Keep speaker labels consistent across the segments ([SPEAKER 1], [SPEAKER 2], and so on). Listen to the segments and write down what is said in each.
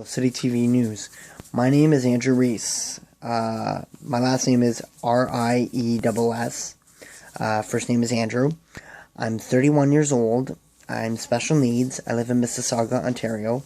[SPEAKER 1] City TV News. My name is Andrew Reese. My last name is Riess. First name is Andrew. I'm 31 years old. I'm special needs. I live in Mississauga, Ontario.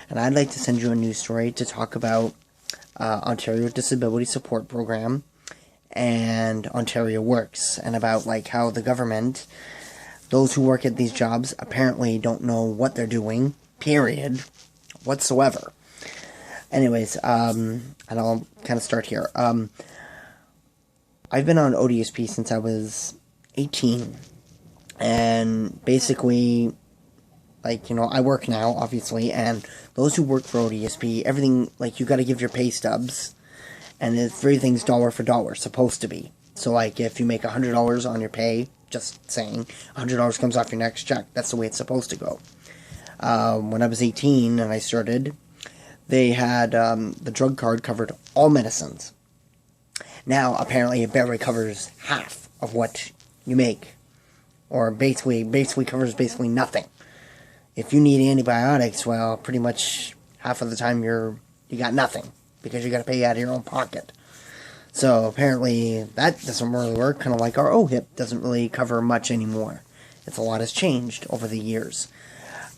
[SPEAKER 1] And I'd like to send you a news story to talk about Ontario Disability Support Program and Ontario Works, and about how the government, those who work at these jobs, apparently don't know what they're doing, period, whatsoever. Anyways, and I'll kind of start here. I've been on ODSP since I was 18, and basically, I work now, obviously, and those who work for ODSP, everything, you gotta give your pay stubs, and everything's dollar for dollar, supposed to be. So, if you make $100 on your pay, just saying, $100 comes off your next check. That's the way it's supposed to go. When I was 18 and I started, they had, the drug card covered all medicines. Now, apparently, it barely covers half of what you make. Or basically covers nothing. If you need antibiotics, well, pretty much half of the time you got nothing, because you got to pay out of your own pocket. So apparently that doesn't really work, kind of like our OHIP doesn't really cover much anymore. A lot has changed over the years.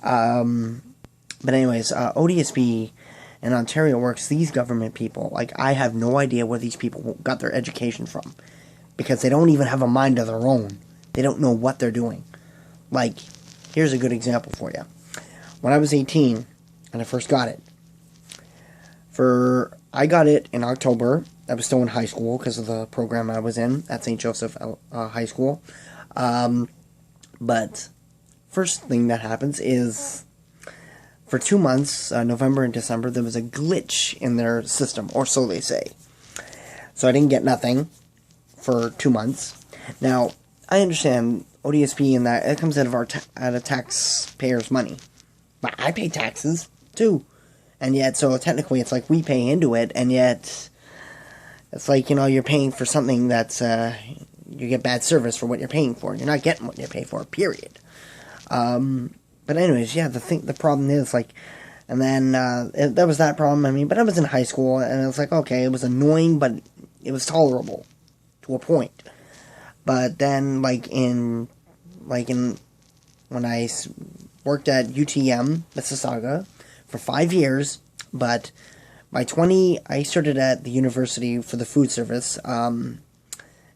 [SPEAKER 1] But anyways, ODSP and Ontario Works, these government people, I have no idea where these people got their education from, because they don't even have a mind of their own. They don't know what they're doing. Here's a good example for you. When I was 18 and I first got it, I got it in October. I was still in high school because of the program I was in at St. Joseph High School. But first thing that happens is, for 2 months, November and December, there was a glitch in their system, or so they say. So I didn't get nothing for 2 months. Now, I understand ODSP and that it comes out of taxpayers' money, but I pay taxes too, and yet so technically it's we pay into it, and yet it's you're paying for something that's you get bad service for what you're paying for. You're not getting what you pay for. Period. But anyways, yeah, the problem is and then there was that problem. But I was in high school, and it was okay, it was annoying, but it was tolerable to a point. But then, when I worked at UTM, Mississauga, for 5 years, but by 20, I started at the university for the food service, and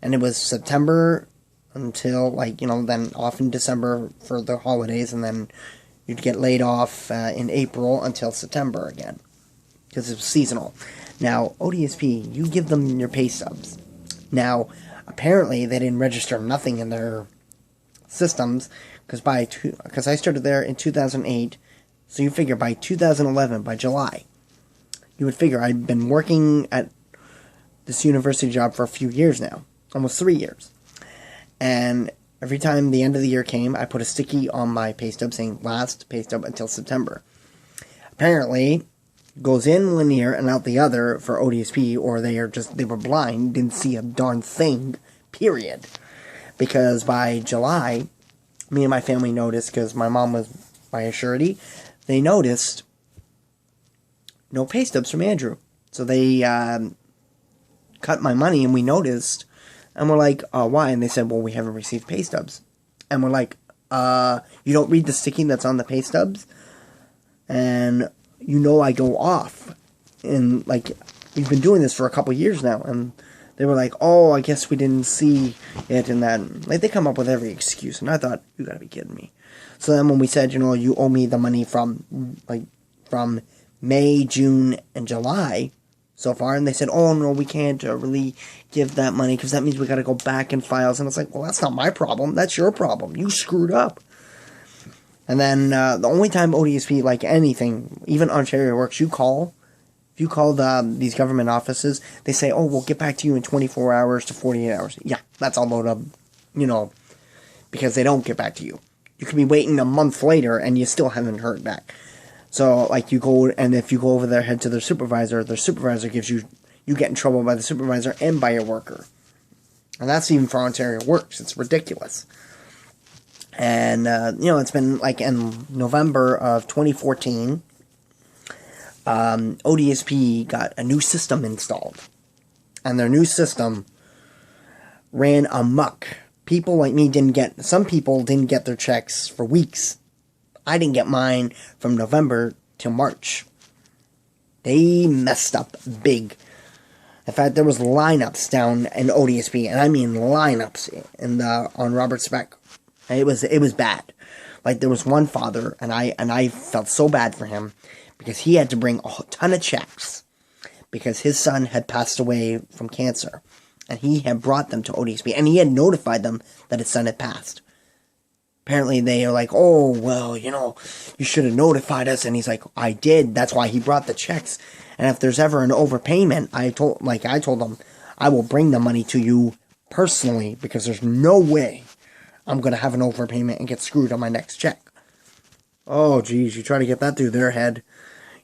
[SPEAKER 1] it was September until, then off in December for the holidays, and then you'd get laid off in April until September again, because it was seasonal. Now, ODSP, you give them your pay stubs. Now, apparently, they didn't register nothing in their systems, because I started there in 2008, so you figure by 2011, by July, you would figure I'd been working at this university job for a few years now, almost 3 years, and every time the end of the year came, I put a sticky on my pay stub saying last pay stub until September. Apparently, goes in one ear and out the other for ODSP, or they were blind, didn't see a darn thing, period. Because by July, me and my family noticed, because my mom was my surety, they noticed no pay stubs from Andrew. So they cut my money, and we noticed, and we're like, why? And they said, well, we haven't received pay stubs. And we're like, you don't read the sticky that's on the pay stubs? And I go off, and we've been doing this for a couple years now, and they were like, oh, I guess we didn't see it, and that, they come up with every excuse, and I thought, you gotta be kidding me. So then when we said, you owe me the money from May, June, and July so far, and they said, oh, no, we can't really give that money, because that means we gotta go back in files, and it's well, that's not my problem, that's your problem, you screwed up. And then, the only time ODSP, anything, even Ontario Works, if you call these government offices, they say, oh, we'll get back to you in 24 hours to 48 hours. Yeah, that's all load up, because they don't get back to you. You could be waiting a month later, and you still haven't heard back. So, you go, and if you go over there, head to their supervisor gives you get in trouble by the supervisor and by your worker. And that's even for Ontario Works. It's ridiculous. And, it's been, in November of 2014, ODSP got a new system installed. And their new system ran amok. People like me some people didn't get their checks for weeks. I didn't get mine from November to March. They messed up big. In fact, there was lineups down in ODSP, and I mean lineups on Robert Speck. It was bad. Like, there was one father, and I felt so bad for him because he had to bring a ton of checks because his son had passed away from cancer, and he had brought them to ODSP, and he had notified them that his son had passed. Apparently, they are like, oh, well, you should have notified us. And he's like, I did. That's why he brought the checks. And if there's ever an overpayment, I told them, I will bring the money to you personally because there's no way I'm going to have an overpayment and get screwed on my next check. Oh, geez, you try to get that through their head.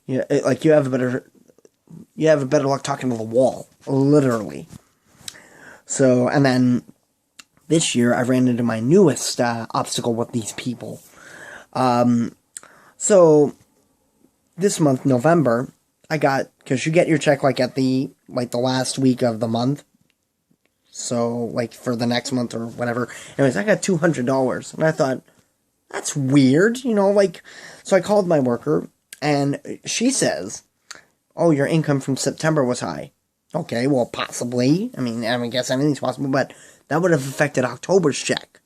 [SPEAKER 1] You have a better luck talking to the wall, literally. So, and then this year, I ran into my newest obstacle with these people. So, this month, November, because you get your check at the last week of the month. So, for the next month or whatever. Anyways, I got $200. And I thought, that's weird, So I called my worker, and she says, oh, your income from September was high. Okay, well, possibly. I guess anything's possible, but that would have affected October's check,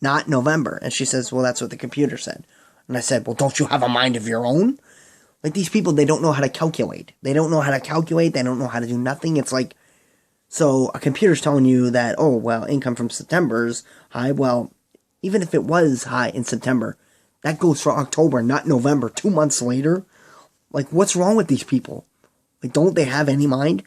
[SPEAKER 1] not November. And she says, well, that's what the computer said. And I said, well, don't you have a mind of your own? These people, they don't know how to calculate. They don't know how to calculate. They don't know how to do nothing. It's so a computer's telling you that, oh, well, income from September's high. Well, even if it was high in September, that goes for October, not November, 2 months later. What's wrong with these people? Don't they have any mind?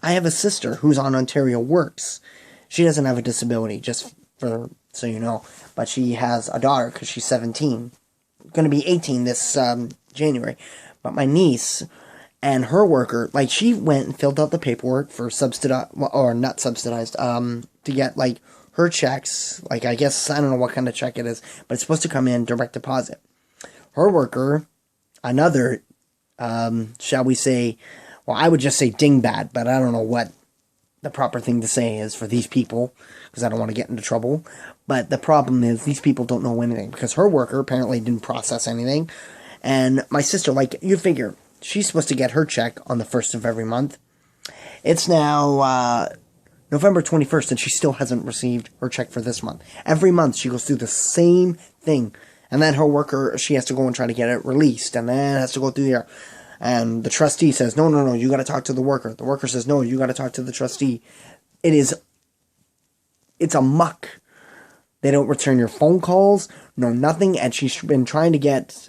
[SPEAKER 1] I have a sister who's on Ontario Works. She doesn't have a disability, just so you know. But she has a daughter because she's 17. Going to be 18 this January. But my niece and her worker, she went and filled out the paperwork for not subsidized, to get, her checks. I guess, I don't know what kind of check it is, but it's supposed to come in direct deposit. Her worker, another, shall we say, well, I would just say dingbat, but I don't know what the proper thing to say is for these people, because I don't want to get into trouble. But the problem is, these people don't know anything, because her worker apparently didn't process anything. And my sister, you figure, she's supposed to get her check on the 1st of every month. It's now November 21st, and she still hasn't received her check for this month. Every month, she goes through the same thing. And then her worker, she has to go and try to get it released, and then has to go through there. And the trustee says, no, you got to talk to the worker. The worker says, no, you got to talk to the trustee. It's a muck. They don't return your phone calls, no nothing. And she's been trying to get,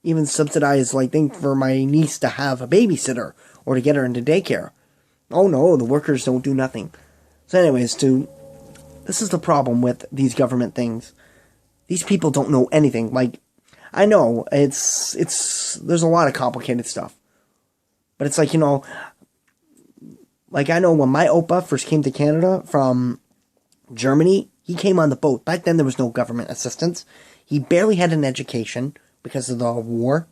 [SPEAKER 1] even subsidized, thing for my niece to have a babysitter or to get her into daycare. Oh no, the workers don't do nothing. So anyways, this is the problem with these government things. These people don't know anything. I know, there's a lot of complicated stuff. But it's I know when my Opa first came to Canada from Germany, he came on the boat. Back then there was no government assistance. He barely had an education because of the war.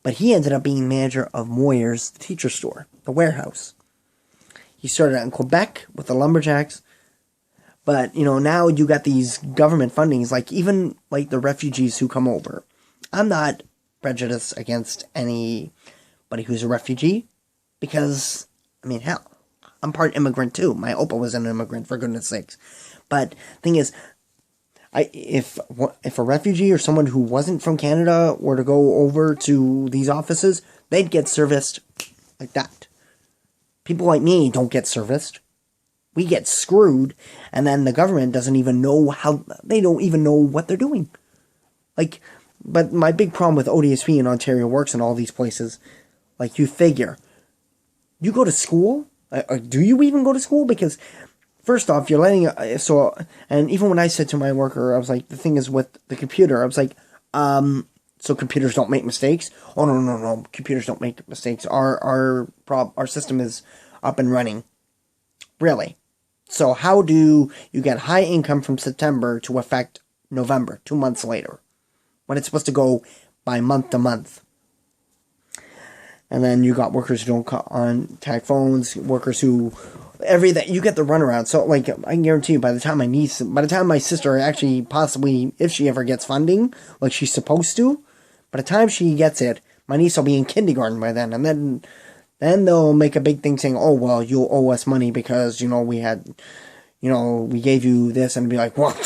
[SPEAKER 1] But he ended up being manager of Moyer's teacher store, the warehouse. He started out in Quebec with the lumberjacks. But, now you got these government fundings, even the refugees who come over. I'm not prejudiced against anybody who's a refugee because, hell, I'm part immigrant too. My Opa was an immigrant, for goodness sakes. But thing is, if a refugee or someone who wasn't from Canada were to go over to these offices, they'd get serviced like that. People like me don't get serviced. We get screwed, and then the government doesn't even know they don't even know what they're doing. But my big problem with ODSP and Ontario Works and all these places, you figure, you go to school? Do you even go to school? Because, first off, you're letting, and even when I said to my worker, I was like, the thing is with the computer, I was like, so computers don't make mistakes? Oh, no, computers don't make mistakes. Our system is up and running. Really? So how do you get high income from September to affect November, 2 months later? When it's supposed to go by month to month. And then you got workers who don't contact phones, workers who everything, you get the runaround. So like I can guarantee you, by the time my sister actually possibly, if she ever gets funding like she's supposed to, by the time she gets it, my niece will be in kindergarten by then, and then they'll make a big thing saying, oh well, you'll owe us money because we gave you this, and be like, well,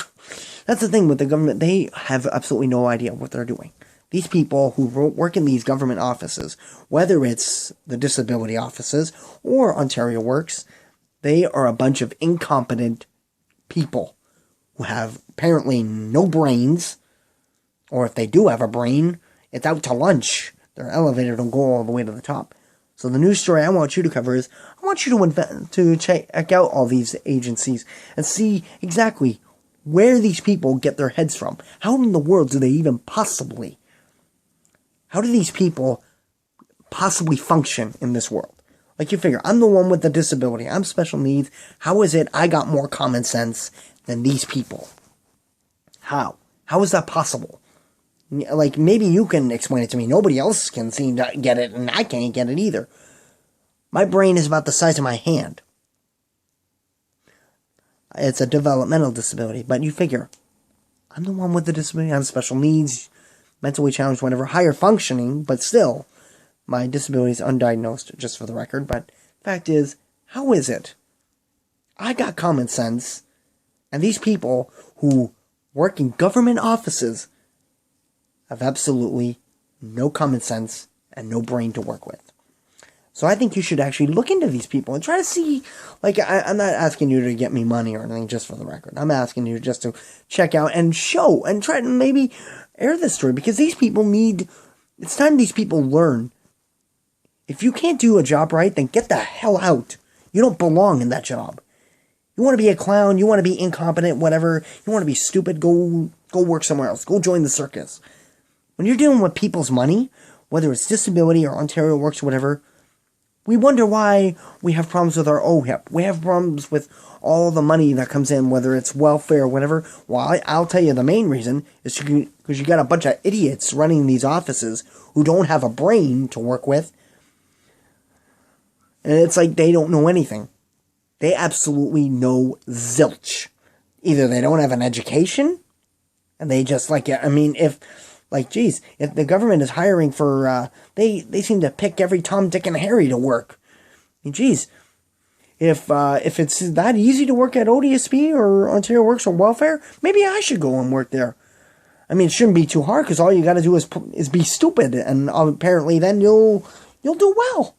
[SPEAKER 1] that's the thing with the government, they have absolutely no idea what they're doing. These people who work in these government offices, whether it's the disability offices or Ontario Works, they are a bunch of incompetent people who have apparently no brains, or if they do have a brain, it's out to lunch. Their elevator don't go all the way to the top. So the news story I want you to cover is, I want you to check out all these agencies and see exactly where these people get their heads from. How in the world do they even possibly... How do these people possibly function in this world? Like, you figure, I'm the one with the disability, I'm special needs, how is it I got more common sense than these people? How? How is that possible? Like, maybe you can explain it to me. Nobody else can seem to get it, and I can't get it either. My brain is about the size of my hand. It's a developmental disability, but you figure, I'm the one with the disability, I'm special needs, mentally challenged, whatever, higher functioning, but still, my disability is undiagnosed, just for the record. But the fact is, how is it I got common sense, and these people who work in government offices have absolutely no common sense and no brain to work with? So I think you should actually look into these people and try to see, like, I'm not asking you to get me money or anything, just for the record. I'm asking you just to check out and show and try to maybe air this story, because these people it's time these people learn. If you can't do a job right, then get the hell out. You don't belong in that job. You want to be a clown, you want to be incompetent, whatever, you want to be stupid, go work somewhere else. Go join the circus. When you're dealing with people's money, whether it's disability or Ontario Works or whatever, we wonder why we have problems with our OHIP. We have problems with all the money that comes in, whether it's welfare or whatever. Well, I'll tell you the main reason is because you got a bunch of idiots running these offices who don't have a brain to work with. And it's like they don't know anything. They absolutely know zilch. Either they don't have an education, and they just if the government is hiring for, they seem to pick every Tom, Dick, and Harry to work. I mean, geez, if it's that easy to work at ODSP or Ontario Works or Welfare, maybe I should go and work there. I mean, it shouldn't be too hard, because all you got to do is be stupid, and apparently then you'll do well.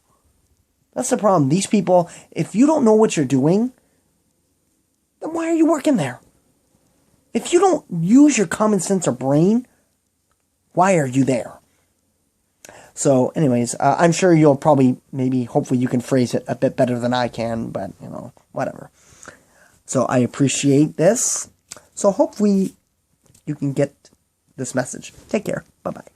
[SPEAKER 1] That's the problem. These people, if you don't know what you're doing, then why are you working there? If you don't use your common sense or brain, why are you there? So, anyways, I'm sure you'll probably, hopefully you can phrase it a bit better than I can, but, whatever. So, I appreciate this. So, hopefully you can get this message. Take care. Bye-bye.